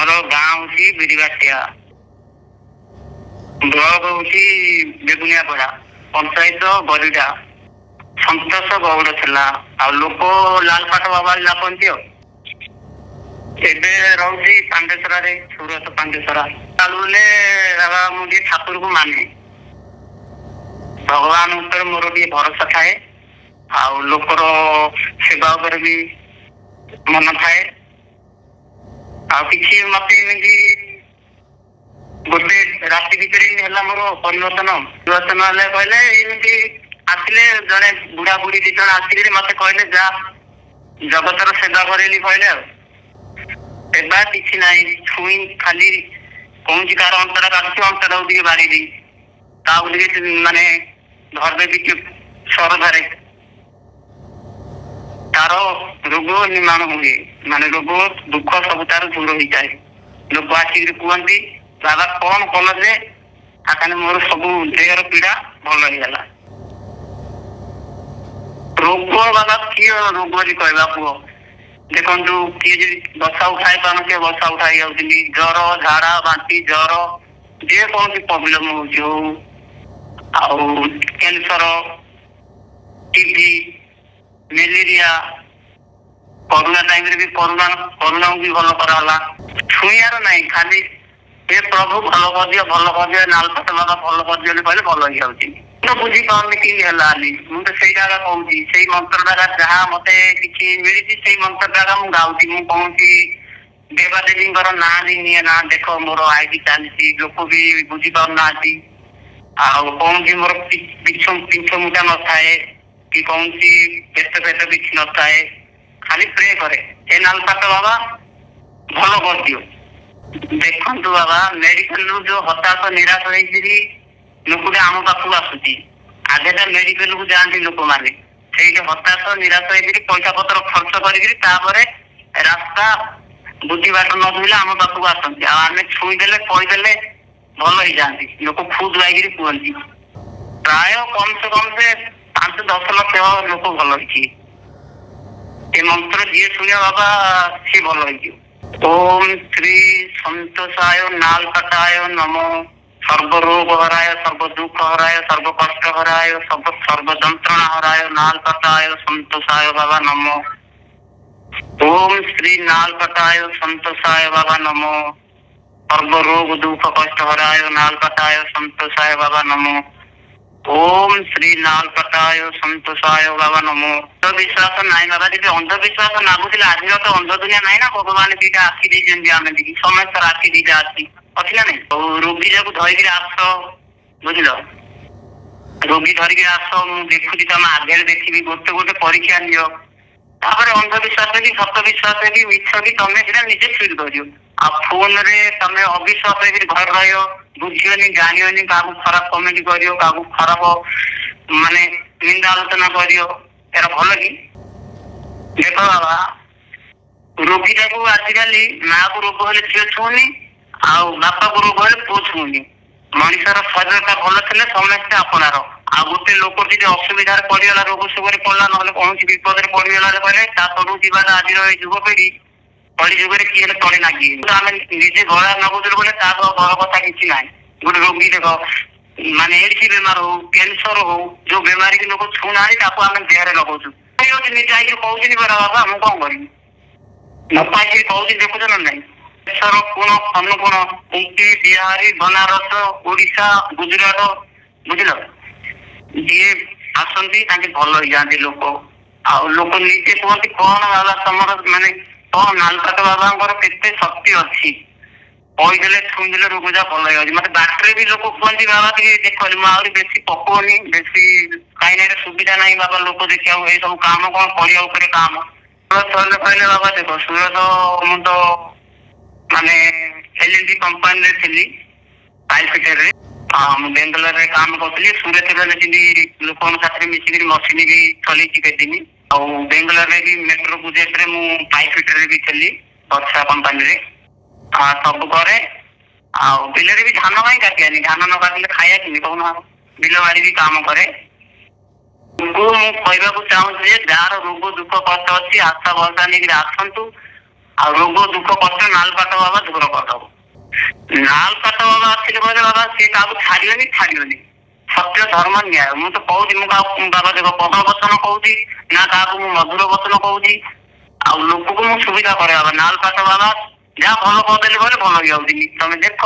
ଆମର ଗାଁ ହଉଛି ବିରିବାଟିଆ, ବ୍ଲକ ହଉଛି ବେଗୁନିଆପଡା, ପଞ୍ଚାୟତ ବରିଡା। ସନ୍ତୋଷ ଗୌଡ଼ ଥିଲା, ଆଉ ଲୋକ ଲାଲପାଟ ବାବା ଲାପନ୍ତି ଆଉ। ଏବେ ରହୁଛି ପାଣ୍ଡେଶ୍ୱରାରେ, ସୁରତ ପାଣ୍ଡେଶ୍ୱରା। ଚାଲୁଲେ ବାବା ମୁଁ ଟିକେ ଠାକୁରକୁ ମାନେ, ଭଗବାନ ଉପରେ ମୋର ଟିକେ ଭରସା ଥାଏ, ଆଉ ଲୋକର ସେବା ଉପରେ ବି ମନ ଥାଏ। ଆଉ କିଛି ମତେ ଏମିତି ଗୋଟେ ରାତି ଭିତରେ ହେଲା ମୋର ପରିବର୍ତ୍ତନ ହେଲେ କହିଲେ ଏମିତି ଆସିଲେ ଜଣେ ବୁଢା ବୁଢୀ 2 ଜଣ ଆସିକିରି ମତେ କହିଲେ ଯା ଜଗତର ସେବା କରେନି କହିଲେ। ଆଉ ସେବା କିଛି ନାହିଁ, ଛୁଇଁ ଖାଲି କୌଣସି କାହାର ଅନ୍ତରା କାଟୁଛି ଅନ୍ତରାକୁ ଟିକେ ବାଡିଦେଇ ତାକୁ ଟିକେ ମାନେ ଧରିଦେବି ସରଧାରେ ତାର ରୋଗ ନିମାଣ ହୁଏ, ମାନେ ରୋଗ ଦୁଃଖ ସବୁ ତାର ଦୂର ହେଇଯାଏ। ଲୋକ ଆସିକିରି କୁହନ୍ତି ବାବା କଣ କଲ ଯେ ମୋର ସବୁ ଦେହର ପୀଡା ଭଲ ହେଇଗଲା। ରୋଗ ବାବା କିଏ ରୋଗ ବୋଲି କହିବା କୁହ? ଦେଖନ୍ତୁ କିଏ ଯଦି ବସା ଉଠାଇ ପାରୁନଥିବ ବସା ଉଠାଇ ଯାଉଛନ୍ତି, ଜର ଝାଡା ବାନ୍ତି ଜ୍ୱର ଯେକୌଣସି ପ୍ରୋବ୍ଲେମ ହଉଛି ହଉ, ଆଉ କ୍ୟାନ୍ସର, ଟିଭି, ମ୍ୟାଲେରିଆ, କରୋନା ଟାଇମରେ ବି କରୋନାକୁ ବି ଭଲ କରାଗଲା। ଛୁଇଁବାର ନାହିଁ, ଖାଲି ଏ ପ୍ରଭୁ ଭଲ କରିଦିଅ ଭଲ କରିଦିଅ, ନାଲପାଟ ବାବା ଭଲ କରିଦିଅ ବୋଲି କହିଲେ ଭଲ ହେଇଯାଉଛି। ମୁଁ ବୁଝିପାରୁନି କି ହେଲା ବୋଲି, ମୁଁ ତ ସେଇଟା କହୁଛି, ସେଇ ମନ୍ତ୍ରଟା ଯାହା ମତେ କିଛି ମିଳିଛି ସେଇ ମନ୍ତ୍ରଟା ମୁଁ ଗାଉଛି। ମୁଁ କୌଣସି ଦେବାଦେବୀଙ୍କର ନାଁ ବି ନିଏ ନା। ଦେଖ ମୋର ଆଇଡି ଚାଲିଛି, ଲୋକ ବି ବୁଝିପାରୁନାହାନ୍ତି। ଆଉ କୌଣସି ମୋର ପିଛ ମୁଟା ନଥାଏ କି କୌଣସି ପେଟ କିଛି ନଥାଏ, ଖାଲି ପ୍ରେ କରେ ଏ ନାଲପାଟ ବାବା ଭଲ କରିଦିଅ। ଦେଖନ୍ତୁ ବାବା ମେଡିକାଲରୁ ଯୋଉ ହତାଶ ନିରାଶ ହେଇକିରି ଲୋକଟେ ଆମ ପାଖକୁ ଆସୁଛି, ଆଗେ ତ ମେଡିକାଲକୁ ଯାଆନ୍ତି ଲୋକମାନେ, ସେଇଠି ହତାଶ ନିରାଶ ହେଇକିରି ପଇସା ପତ୍ର ଖର୍ଚ୍ଚ କରିକିରି ତାପରେ ରାସ୍ତା ବୁଦ୍ଧି ବାଟ ନ ଧୋଇଲେ ଆମ ପାଖକୁ ଆସନ୍ତି। ଆଉ ଆମେ ଛୁଇଁଦେଲେ କହିଦେଲେ ଭଲ ହେଇଯାଆନ୍ତି, ଲୋକ ଖୁଦ ଯାଇକିରି କୁହନ୍ତି। ପ୍ରାୟ କମ ସେ 5-10 ଲକ୍ଷ ଲୋକ ଭଲ ହେଇଛି। ଏ ମନ୍ତ୍ର ଯିଏ ଶୁଣିବ ବାବା ସିଏ ଭଲ ହେଇଯିବ। ଓಂ ଶ୍ରୀ ସନ୍ତୋଷାୟ ନାଲପାଟାୟ ନମୋ, সর্ব রোগ হরায় সর্ব দুঃখ হরায় সর্ব কষ্ট হরায় সর্ব যন্ত্রণা হরায় নালপাটায় সন্তোষায় বাবা নমো। ওম শ্রী নালপাটায় সন্তোষায় বাবা নমো, সর্ব রোগ দুঃখ কষ্ট হরায় নালপাটায় সন্তোষায় বাবা নমো। ওম শ্রী নালপাটায় সন্তোষায় বাবা নমো। অন্ধবিশ্বাস নাই বাবা, যদি অন্ধবিশ্বাস লাগুଥିଲେ ଆଜିର ତ ଅନ୍ଧ ଦୁନିଆ ନାହିଁ ନା, ଭଗବାନ ଦିଟା ଆଖି ଦେଇଛନ୍ତି, ଆମେ ଦେଖି ସମସ୍ତର ଆଖି ଦିଟା ଅଛି ନା ନାଇଁ। ଆଉ ରୋଗୀ ଯାକୁ ଧରିକିରି ଆସ, ବୁଝିଲ, ରୋଗୀ ଧରିକି ଆସ, ମୁଁ ଦେଖୁଛି ତମ ଆଗରେ ଦେଖିବି, ଗୋଟେ ପରୀକ୍ଷା ନିଅ, ତାପରେ ଅନ୍ଧବିଶ୍ୱାସ କି ସତ ବିଶ୍ୱାସ କି ମିଛ କି ତମେ ସେଟା ନିଜେ ଫିଲ୍ କରିବ। ଆଉ ଫୋନରେ ତମେ ଅବିଶ୍ୱାସ ହେଇକି ଘରେ ରହିବ, ବୁଝିବନି ଜାଣିବନି, କାହାକୁ ଖରାପ କମେଣ୍ଟ କରିବ, କାହାକୁ ଖରାପ ମାନେ ନିନ୍ଦା ଆଲୋଚନା କରିବ, ଏରା ଭଲ କି? ଦେଖ ବାବା ରୋଗୀଟାକୁ ଆଜିକାଲି ମାଆକୁ ରୋଗ ହେଲେ ଝିଅ ଛୁଉଁନି, ଆଉ ବାପାକୁ ରୋଗ ହେଲେ ପୁଅ ଛୁଉଁନି। ମଣିଷର ଶରୀରଟା ଭଲ ଥିଲେ ସମସ୍ତେ ଆପଣାର। ଆଉ ଗୋଟେ ଲୋକ ଯଦି ଅସୁବିଧାରେ ପଡିଗଲା, ରୋଗ ସୁଗରେ ପଡିଲା, ନହେଲେ କୌଣସି ବିପଦରେ ପଡିଗଲା କହିଲେ ତା ତଳକୁ ଯିବାଟା ଆଜିର ଏଇ ଯୁବପିଢି କଳି ଯୁଗରେ କିଏ ହେଲେ ତଳେ ଲାଗିବେ। ଆମେ ନିଜେ ଗଳା ନଗଉଥିଲୁ ବୋଲେ ତା ଘର କଥା କିଛି ନାହିଁ। ଗୋଟେ ରୋଗୀ ଦେଖ ମାନେ ଏଡିସି ବେମାର ହଉ, କ୍ୟାନ୍ସର ହଉ, ଯୋଉ ବେମାରୀ କି ଲୋକ ଛୁଉଁନାହାନ୍ତି ତାକୁ ଆମେ ଦେହରେ ଲଗାଉଛୁ। ନିଜେ ଆଇକି କହୁଥିଲି ପରା ବାବା, ମୁଁ କଣ କରିବି? ନ ପାଇକି କହୁଛି, ଦେଖୁଛ ନା ନାଇଁ। କୋଣ ଅନୁକୋଣ ଉଟି ବିହାରୀ ବନାରସ ଓଡିଶା ଗୁଜୁରାଟ, ବୁଝିଲ, ଯିଏ ଆସନ୍ତି ତାଙ୍କେ ଭଲ ହେଇଯାଆନ୍ତି ଲୋକ। ଆଉ ଲୋକ ନିଜେ କୁହନ୍ତି କଣ ବାବା ତମର ମାନେ କଣ ନାଲପାଟ ବାବାଙ୍କର କେତେ ଶକ୍ତି ଅଛି, କହିଦେଲେ ଛୁଇଁଦେଲେ ରୋଗ ଯା ଭଲ ହେଇଯାଉଛି। ମତେ ବାଟରେ ବି ଲୋକ କୁହନ୍ତି ବାବା ଟିକେ ଦେଖନି, ମୁଁ ଆହୁରି ବେଶୀ ପକଉନି, ବେଶୀ କାହିଁକି ଏଠି ସୁବିଧା ନାହିଁ ବାବା ଲୋକ ଦେଖିବାକୁ, ଏଇ ସବୁ କାମ କଣ କରିବା ଉପରେ କାମ କହିଲେ ବାବା ଦେଖ ସୁରତ ମୁଁ ତ ମାନେ LNT କମ୍ପାନୀରେ ଥିଲି ପାଇପ ଫିଟରରେ। ମୁଁ ବେଙ୍ଗାଲୋରରେ କାମ କରୁଥିଲି, ସୁରତରେ ଯେମିତି ଲୋକଙ୍କ ସାଥିରେ ମିଶିକିରି ମସିନ ବି ଚଲେଇଛି କେତେଦିନ। ଆଉ ବେଙ୍ଗାଲୋରରେ ବି ମେଟ୍ରୋ ପ୍ରୋଜେକ୍ଟରେ ମୁଁ ପାଇପ ଫିଟରରେ ବି ଥିଲି ବର୍ଷା କମ୍ପାନୀରେ। ସବୁ କରେ, ଆଉ ବିଲରେ ବି ଧାନ କାହିଁ କାଟିବାନି, ଧାନ ନ କାଟିଲେ ଖାଇବା କେମିତି କହୁନ? ବିଲ ବାଡି ବି କାମ କରେ। ମୁଁ କହିବାକୁ ଚାହୁଁଛି ଯେ ଯାହାର ରୋଗ ଦୁଃଖ କଷ୍ଟ ଅଛି ଆଶା ଭରସା ନେଇକି ଆସନ୍ତୁ, ଆଉ ରୋଗ ଦୁଃଖ କଷ୍ଟ ନାଲପାଟ ବାବା ଦୂର କରିଦବ। ନାଲପାଟ ବାବା ଆସିଲେ କହିଲେ ବାବା ସେ କାହାକୁ ଛାଡିବନି। ସତ୍ୟ ଧର୍ମ ନ୍ୟାୟ। ମୁଁ ତ କହୁଛି, ମୁଁ କାହାକୁ ବାବା ଦେଖ ପଦଳ ବଚନ କହୁଛି ନା କାହାକୁ ମୁଁ ମଧୁର ବଚନ କହୁଛି। ଆଉ ଲୋକକୁ ମୁଁ ସୁବିଧା କରେ ବାବା। ନାଲପାଟ ବାବା ଯାହା ଭଲ କରିଦେଲେ ବୋଲେ ଭଲ ହେଇଯାଉଛି। ତମେ ଦେଖ